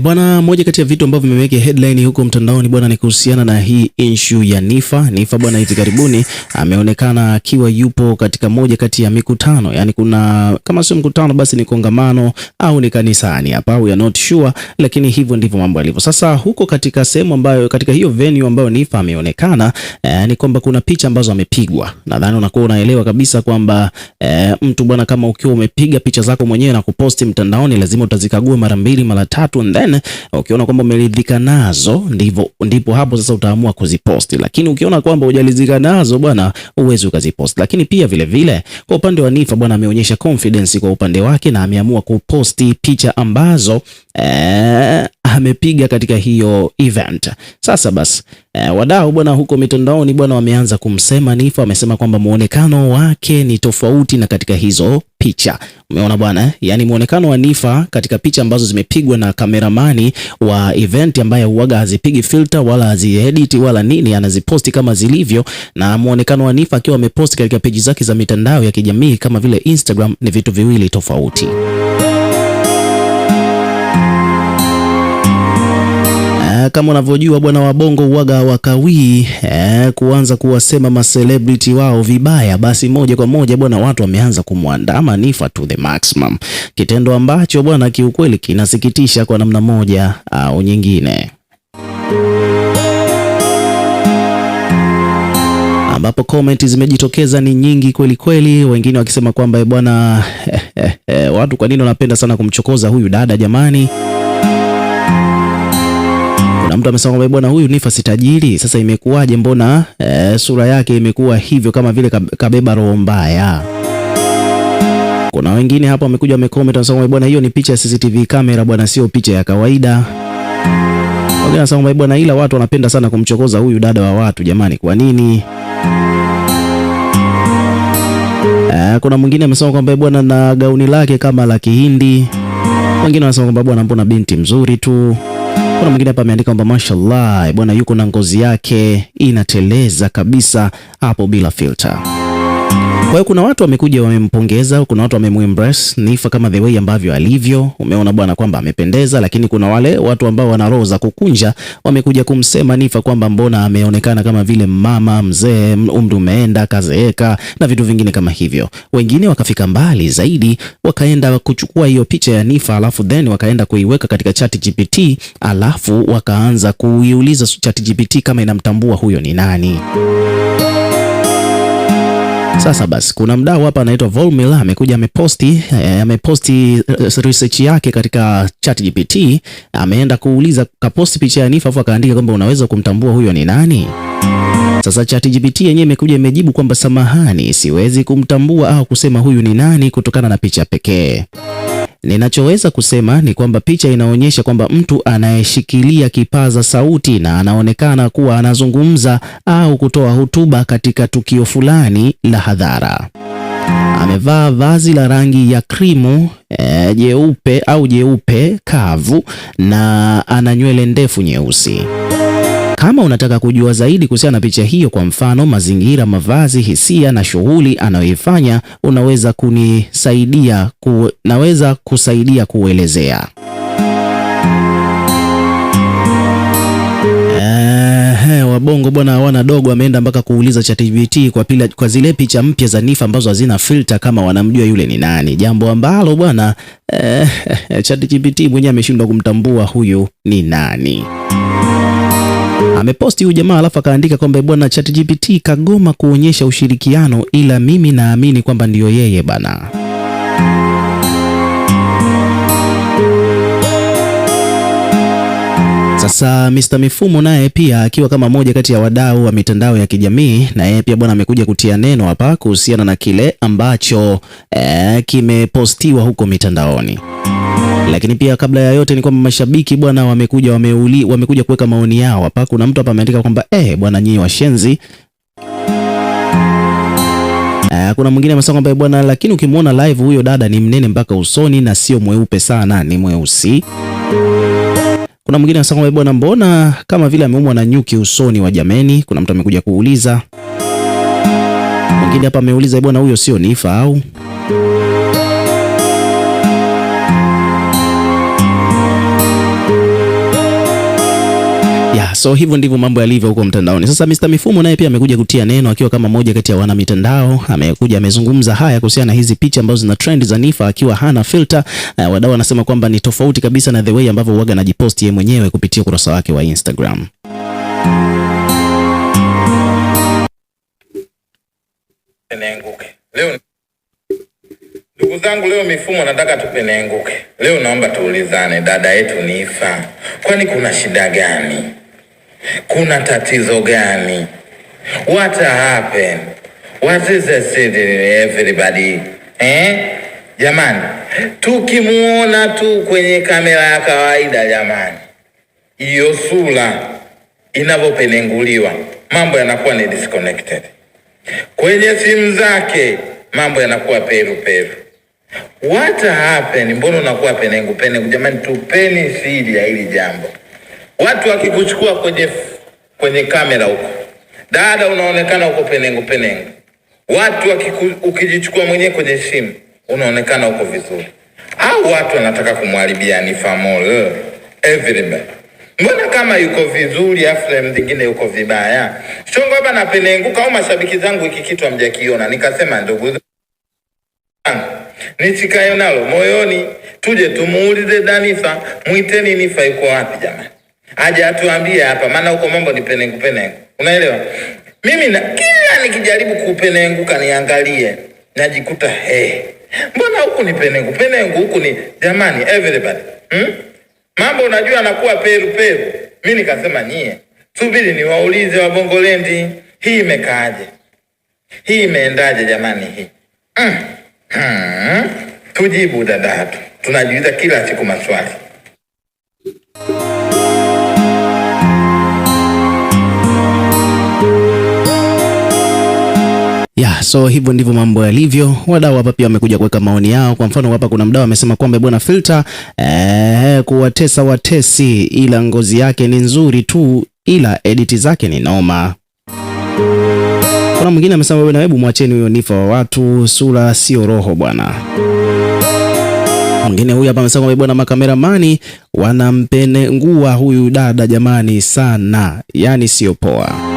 Bwana, moja kati ya vitu ambavyo vimeweka headline huko mtandaoni bwana ni kuhusiana na hii issue ya Niffer. Niffer bwana, hivi karibuni ameonekana akiwa yupo katika moja kati ya mikutano, yani kuna kama sio mkutano basi ni kongamano au ni kanisani hapa, we are not sure, lakini hivyo ndivyo mambo yalivyo. Sasa huko katika sehemu ambayo, katika hiyo venue ambayo Niffer ameonekana, ni kwamba kuna picha ambazo amepigwa. Nadhani unakuwa unaelewa kabisa kwamba mtu bwana, kama ukiwa umepiga picha zako mwenyewe na kuposti mtandaoni, lazima utazikagua mara mbili mara tatu, and then ukiona kwamba umeridhika nazo ndipo hapo sasa utaamua kuziposti. Lakini ukiona kwamba hujalizika nazo bwana, uwezi ukaziposti. Lakini pia vile vile kwa upande wa Niffer bwana, ameonyesha confidence kwa upande wake na ameamua kuposti picha ambazo amepiga katika hiyo event. Sasa basi wadau bwana huko mitandaoni bwana wameanza kumsema Niffer. Wamesema kwamba muonekano wake ni tofauti na katika hizo picha. Umeona bwana, yani muonekano wa Niffer katika picha ambazo zimepigwa na kameramani wa event ambaye huaga hazipigi filter wala haziedit wala nini, anaziposti kama zilivyo, na muonekano wa Niffer akiwa ameposti katika peji zake za mitandao ya kijamii kama vile Instagram ni vitu viwili tofauti. Kama unavyojua bwana, wabongo huaga wakawii kuanza kuwasema ma celebrity wao vibaya, basi moja kwa moja bwana watu wameanza kumwandama Niffer to the maximum, kitendo ambacho bwana kiukweli kinasikitisha kwa namna moja au nyingine, ambapo comment zimejitokeza ni nyingi kweli kweli, wengine wakisema kwamba bwana watu kwa nini wanapenda sana kumchokoza huyu dada jamani. Kuna mtu amesema kwamba bwana, huyu Niffer si tajiri, sasa imekuwaje, mbona sura yake imekuwa hivyo kama vile kabeba roho mbaya. Kuna wengine hapa wamekuja wamecomment wanasema kwamba bwana, hiyo ni picha ya CCTV kamera bwana, sio picha ya kawaida. Wengine wanasema kwamba bwana, ila watu wanapenda sana kumchokoza huyu dada wa watu jamani, kwa nini? Kuna mwingine amesema kwamba bwana, na gauni lake kama la Kihindi. Wengine wanasema kwamba bwana, mbona binti mzuri tu. Kuna mwingine hapa ameandika kwamba mashallah bwana, yuko na ngozi yake inateleza kabisa hapo bila filter. Kwa hiyo kuna watu wamekuja wamempongeza, kuna watu wamemembrace Niffer kama the way ambavyo alivyo. Umeona bwana kwamba amependeza, lakini kuna wale watu ambao wana roho za kukunja wamekuja kumsema Niffer kwamba mbona ameonekana kama vile mama mzee, umri umeenda, kazeeka na vitu vingine kama hivyo. Wengine wakafika mbali zaidi, wakaenda kuchukua hiyo picha ya Niffer alafu then wakaenda kuiweka katika ChatGPT, alafu wakaanza kuiuliza ChatGPT kama inamtambua huyo ni nani. Sasa basi kuna mdau hapa anaitwa Volmil amekuja ameposti research yake katika ChatGPT, ameenda kuuliza, kaposti picha ya Niffer afu akaandika kwamba unaweza kumtambua huyo ni nani. Sasa ChatGPT yenyewe imekuja imejibu kwamba samahani, siwezi kumtambua au kusema huyu ni nani kutokana na picha pekee. Ninachoweza kusema ni kwamba picha inaonyesha kwamba mtu anayeshikilia kipaza sauti na anaonekana kuwa anazungumza au kutoa hotuba katika tukio fulani la hadhara. Amevaa vazi la rangi ya krimu jeupe kavu na ana nywele ndefu nyeusi. Kama unataka kujua zaidi kuhusiana na picha hiyo, kwa mfano mazingira, mavazi, hisia na shughuli anayoifanya, naweza kusaidia kuelezea. Wabongo bwana hawana dogo, ameenda mpaka kuuliza ChatGPT kwa zile picha mpya za Niffer ambazo hazina filter kama wanamjua yule ni nani, jambo ambalo bwana ChatGPT mwenyewe ameshindwa kumtambua huyu ni nani. Ameposti huyu jamaa alafu akaandika kwamba bwana, ChatGPT kagoma kuonyesha ushirikiano, ila mimi naamini kwamba ndiyo yeye bana. Sasa Mr. Mifumo naye pia akiwa kama moja kati ya wadau wa mitandao ya kijamii, na yeye pia bwana amekuja kutia neno hapa kuhusiana na kile ambacho kimepostiwa huko mitandaoni. Lakini pia kabla ya yote ni kwamba mashabiki bwana wamekuja kuweka maoni yao hapa. Kuna mtu hapa ameandika kwamba bwana, nyinyi washenzi. Kuna mwingine amesema kwamba bwana, lakini ukimwona live huyo dada ni mnene mpaka usoni na sio mweupe sana, ni mweusi. Kuna mwingine anasema kwamba bwana, mbona kama vile ameumwa na nyuki usoni wa jameni. Kuna mtu amekuja kuuliza. Mwingine hapa ameuliza bwana, huyo sio Niffer au? So hivyo ndivyo mambo yalivyo huko mtandaoni. Sasa Mr. Mifumo naye pia amekuja kutia neno akiwa kama moja kati ya wana mitandao. Amezungumza haya kuhusiana na hizi picha ambazo zina trend za Niffer akiwa hana filter. Wadau wanasema kwamba ni tofauti kabisa na the way ambavyo huaga anajipost yeye mwenyewe kupitia ukurasa wake wa Instagram. Leo ndugu zangu, leo Mifumo nataka tupenenguke. Leo naomba tuulizane, dada yetu Niffer, kwani kuna shida gani? Kuna tatizo gani? What happened? What is the city everybody? Jamani, tukimuona tu kwenye kamera ya kawaida jamani, hiyo sura inavyopenenguliwa, mambo yanakuwa ni disconnected. Kwenye simu zake mambo yanakuwa peru. What happened? Mbona unakuwa penengu? Jamani, tupeni siri ya hili jambo. Watu wakikuchukua kwenye kamera huko, dada unaonekana uko penengu. Watu ukijichukua mwenyewe kwenye simu unaonekana uko vizuri. Au watu wanataka kumharibia Niffer Mall everybody. Mbona kama yuko vizuri afu mwingine yuko vibaya? Shongo hapa na penenguka, au mashabiki zangu hiki kitu hamjakiona. Nikasema ndugu nisikae nalo moyoni, tuje tumuulize Niffer, muiteni Niffer yuko wapi jamani? Aje atuambie hapa, maana huko mambo ni penengu. Unaelewa? Mimi kila nikijaribu kupenenguka niangalie, najikuta mbona huku ni penengu huku ni jamani everybody. Mambo unajua anakuwa peru. Mimi nikasema nyie, subiri niwaulize wa Bongolendi, hii imekaaje? Hii imeendaje jamani hii? Tujibu dada, tunajiuliza kila siku maswali. So hivyo ndivyo mambo yalivyo. Wadau hapa pia wamekuja kuweka maoni yao. Kwa mfano hapa kuna mdau amesema kwamba bwana filter kuwatesa watesi, ila ngozi yake ni nzuri tu, ila edit zake ni noma. Kuna mwingine amesema bwana, hebu mwacheni huyo Niffer wa watu, sura sio roho bwana. Mwingine huyu hapa amesema kwamba bwana, makameramani wanampenengua huyu dada jamani sana, yani sio poa.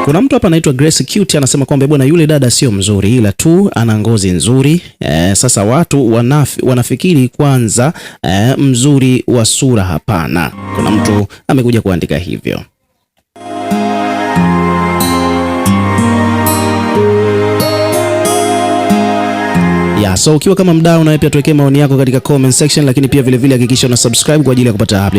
Kuna mtu hapa anaitwa Grace Cute anasema kwamba bwana, yule dada sio mzuri, ila tu ana ngozi nzuri. Sasa watu wanafikiri kwanza mzuri wa sura, hapana. Kuna mtu amekuja kuandika hivyo. So ukiwa kama mdau, na pia tuwekee maoni yako katika comment section, lakini pia vile hakikisha una subscribe kwa ajili ya kupata update.